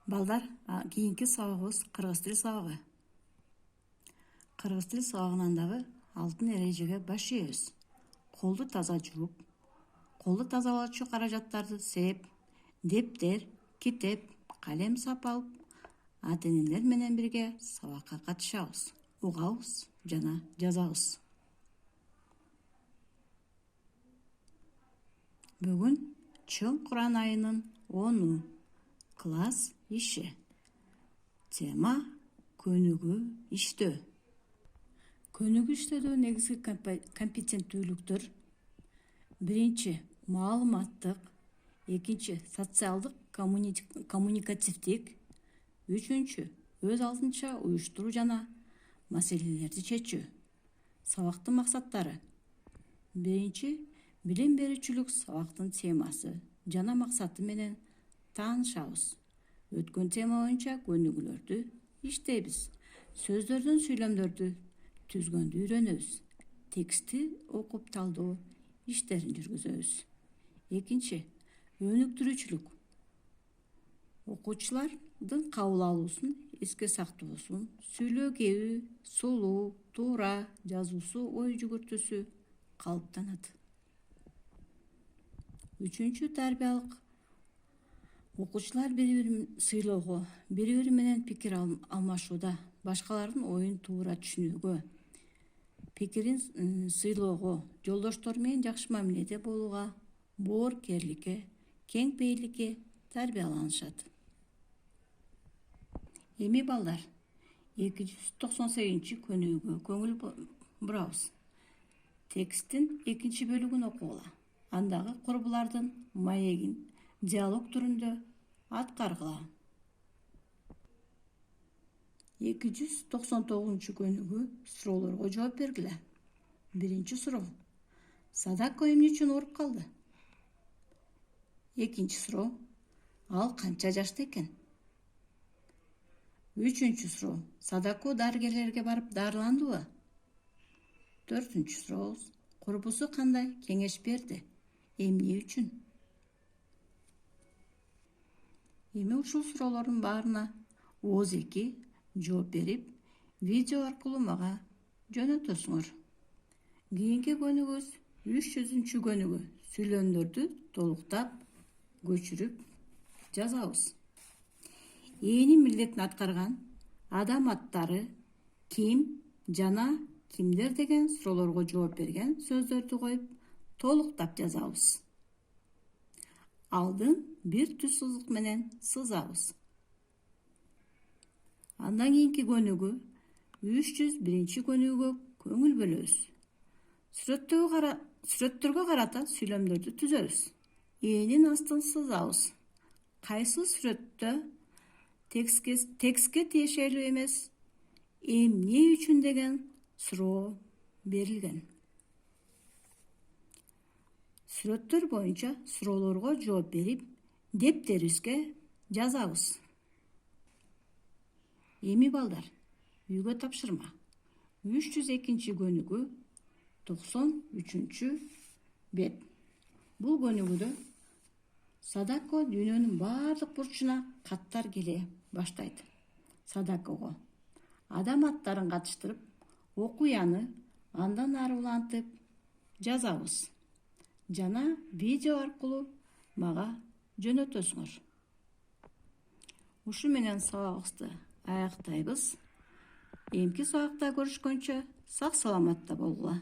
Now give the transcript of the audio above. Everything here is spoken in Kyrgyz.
Балдар, кийинки сабагыбыз кыргыз тили сабагы. Кыргыз тили сабагынан дагы алтын эрежеге баш ийебиз. Колду таза жууп, колду тазалоочу каражаттарды сеп, дептер, китеп, калем сап алып, ата-энелер менен бирге сабакка катышабыз, угабыз жана жазабыз. Бүгүн чоң Куран айынын 10 класс иши. Тема көнүгүү иштөө. Көнүгүү иштөөдө негизги компетенттүүлүктөр: биринчи маалыматтык, экинчи социалдык коммуникативдик, үчүнчү өз алдынча уюштуруу жана маселелерди чечүү. Сабактын максаттары: биринчи билим берүүчүлүк сабактын темасы жана максаты менен таанышабыз. Өткөн тема боюнча көнүгүүлөрдү иштейбиз. Сөздөрдүн сүйлөмдөрдү түзгөндү үйрөнөбүз. Текстти окуп талдоо иштерин жүргүзөбүз. Экинчи өнүктүрүүчүлүк. Окуучулардын кабыл алуусун эске сактоосун, сүйлөө кеби, сулуу, туура жазуусу, ой жүгүртүүсү калыптанат. Үчүнчү тарбиялык. Окуучулар бири-бирин сыйлоого, бири-бири менен пикир алмашууда, башкалардын оюн туура түшүнүүгө, пикирин сыйлоого, жолдоштор менен жакшы мамиледе болууга, боорукерликке, кең пейилдикке тарбияланышат. Эми балдар, 298 көнүгүүгө көңүл бурабыз. Тексттин экинчи бөлүгүн окугула. Андагы курбулардын маегин диалог түрүндө аткаргыла. 299 көнүгүү суроолорго жооп бергиле. Биринчи суроо: Садако эмне үчүн ооруп калды? Экинчи суроо: ал канча жашта экен? Үчүнчү суроо: Садако дарыгерлерге барып дарыландыбы? Төртүнчү суроо: курбусу кандай кеңеш берди? Эмне үчүн? Эми ушул суроолордун баарына ооз-эки жооп берип, видео аркылуу мага жөнөтөсүңөр. Кийинки көнүгүүбүз 300 көнүгүү. Сүйлөмдөрдү толуктап, көчүрүп жазабыз. Ээнин милдетин аткарган адам аттары ким жана кимдер деген суроолорго жооп берген сөздөрдү коюп, толуктап жазабыз. Алдын бир түз сызык менен сызабыз. Андан кийинки көнүгүү 301 көнүгүүгө көңүл бөлөбүз. Сүрөттөргө карата сүйлөмдөрдү түзөбүз. Ээнин астын сызабыз. Кайсы сүрөттө текстке тиешелүү эмес, эмне үчүн деген суроо берилген. Сүрөттөр боюнча суроолорго жооп берип, дептерибизге жазабыз. Эми балдар, үйгө тапшырма. 302 көнүгүү 93 бет. Бул көнүгүүдө Садако дүйнөнүн баардык бурчуна каттар келе баштайт. Садакого адам аттарын катыштырып, окуяны андан ары улантып жазабыз жана видео аркылуу мага жөнөтөсүңөр. Ушу менен сабагыбызды аяктайбыз. Эмки сабакта көрүшкөнчө сак саламатта болгула.